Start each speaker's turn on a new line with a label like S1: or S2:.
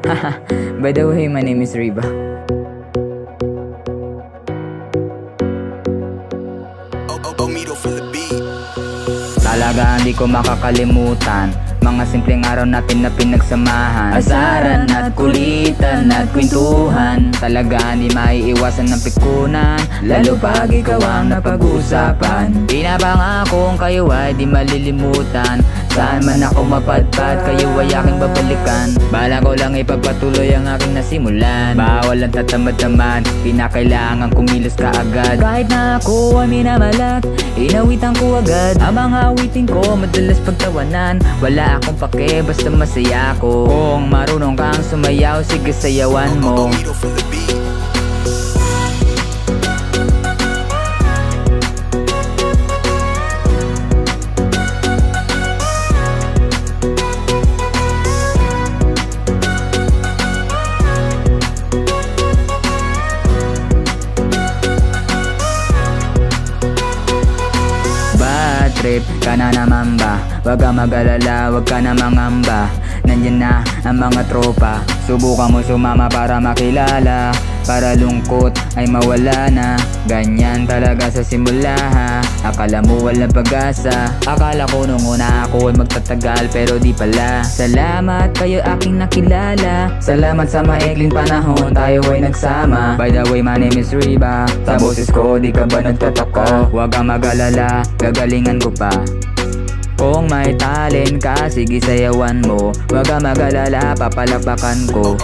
S1: Haha, by the way, my name is Riba. Talaga hindi ko makakalimutan mga simpleng araw natin na pinagsamahan, asaran at kulitan at kwentuhan. Talaga hindi maiiwasan ng pikunan, lalo pag ikaw ang napag-uusapan. Pinapangakong kayo ay di malilimutan, saan man ako mapadpad, kayo ay aking babalikan. Bala ko lang ipagpatuloy ang aking nasimulan, bawal ang tatamad-tamad, pinakailangan kumilos ka agad. Kahit na ako ay minamalat, inawitan ko agad ang mga awitin ko, madalas pagtawanan. Wala akong pake, basta masaya ako. Kung marunong kang sumayaw, sige sayawan mo. Trip ka na naman ba? Wag ka mag-alala, wag ka na mangamba. Nandyan na ang mga tropa, subukan mo sumama para makilala, para lungkot ay mawala na. Ganyan talaga sa simula ha, akala mo walang pag-asa. Akala ko nung una ako ay magtatagal, pero di pala. Salamat kayo aking nakilala, salamat sa maikling panahon tayo ay nagsama. By the way, my name is Riba, sa boses ko di ka ba nagtataka? Huwag kang mag-alala, gagalingan ko pa. Kung may talent ka, sige sayawan mo. Huwag kang mag-alala, papalapakan ko.